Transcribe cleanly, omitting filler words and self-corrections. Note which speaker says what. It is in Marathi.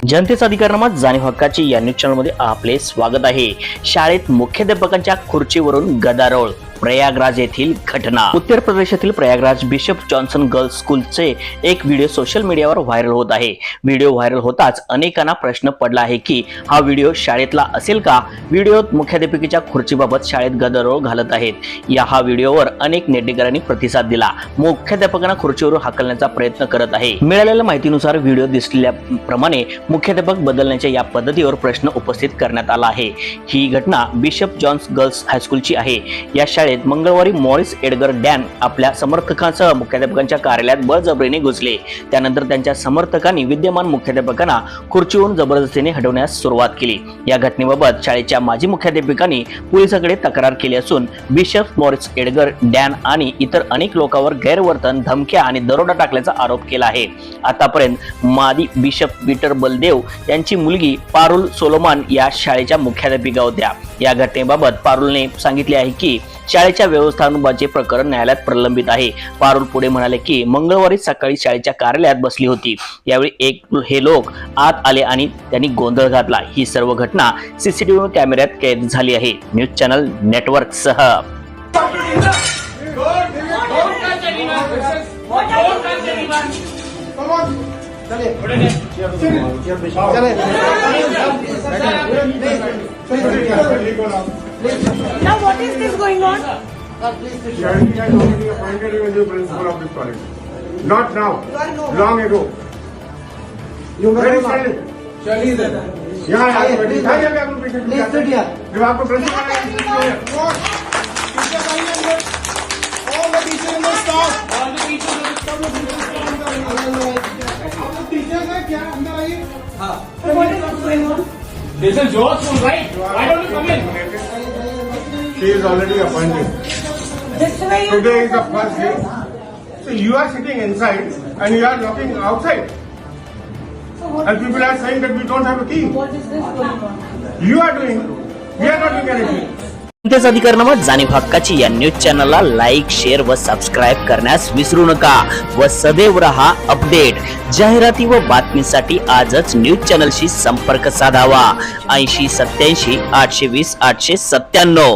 Speaker 1: जनतेचा अधिकारनामा जाणीव हक्काची या न्यूज चॅनलमध्ये आपले स्वागत आहे। शाळेत मुख्याध्यापकांच्या खुर्चीवरून गदारोळ, प्रयागराज येथील घटना। उत्तर प्रदेशातील प्रयागराज बिशप जॉन्सन गर्ल्स स्कूलचे एक व्हिडिओ सोशल मीडियावर व्हायरल होत आहे। व्हिडिओ व्हायरल होताच अनेकांना प्रश्न पडला आहे की हा व्हिडिओ शाळेतला असेल का। व्हिडिओत मुख्याध्यापिकेच्या खुर्चीबाबत शाळेत गदारोळ घालत आहेत। हा व्हिडिओवर अनेक नेटिकांनी प्रतिसाद दिला। मुख्याध्यापकांना खुर्चीवरून हाकलण्याचा प्रयत्न करत आहे। मिळालेल्या माहितीनुसार व्हिडिओ दिसल्याप्रमाणे मुख्याध्यापक बदलण्याच्या या पद्धतीवर प्रश्न उपस्थित करण्यात आला आहे। ही घटना बिशप जॉन्स गर्ल्स हायस्कूलची आहे। या शाळेत मंगळवारी मॉरिस एडगर डॅन आपल्या समर्थकांसह मुख्याध्यापकांच्या कार्यालयात बळजबरीने घुसले। त्यानंतर त्यांच्या समर्थकांनी विद्यमान मुख्याध्यापकांना खुर्चीवरून जबरदस्तीने हटवण्यास सुरुवात केली। या घटनेबाबत शाळेच्या माजी मुख्याध्यापिकांनी पोलिसांकडे तक्रार केली असून बिशप मॉरिस एडगर डॅन आणि इतर अनेक लोकांवर गैरवर्तन, धमक्या आणि दरोडा टाकल्याचा आरोप केला आहे। आतापर्यंत माजी बिशप पीटर बलदेव यांची मुलगी पारुल सोलोमन या शाळेच्या मुख्याध्यापिका होत्या। या घटनेबाबत पारुलने सांगितले आहे की शाळेच्या व्यवस्थापनाचे प्रकरण न्यायालयात प्रलंबित आहे। पारुल पुढे म्हणाले की मंगळवारी सकाळी शाळेच्या कार्यालयात बसली होती। यावेळी हे लोक आत आले आणि त्यांनी गोंधळ घातला। ही सर्व घटना सीसीटीव्ही कॅमेऱ्यात कैद झाली आहे। न्यूज चॅनल नेटवर्क सह
Speaker 2: Now what is this going on?
Speaker 3: Charity has already appointed you as the principal of this college. Not now, long ago. Where is Charlie?
Speaker 4: Charlie is there.
Speaker 3: यहाँ है आपको पेशेंट
Speaker 4: Please sit here.
Speaker 3: जब आपको principal
Speaker 4: All the teachers in the staff. All the teachers in the staff. Teachers हैं क्या अंदर आइए? हाँ.
Speaker 2: So what is going on?
Speaker 4: This is your school, right? Why don't you come in?
Speaker 3: She is already appointed.
Speaker 2: This way you
Speaker 3: Today is the first day. So you are sitting inside and you are knocking outside.
Speaker 2: So what,
Speaker 3: And people are saying that we don't have a key.
Speaker 2: what is this going on?
Speaker 3: You are doing. We are not doing anything.
Speaker 1: जनतेचा अधिकारनामा जाणीव हक्काची या न्यूज चॅनलला लाईक, शेअर व सबस्क्राईब करण्यास विसरू नका व सदैव रहा अपडेट। जाहिराती व बातमीसाठी आजच न्यूज चॅनलशी संपर्क साधावा। 80 87 820 897।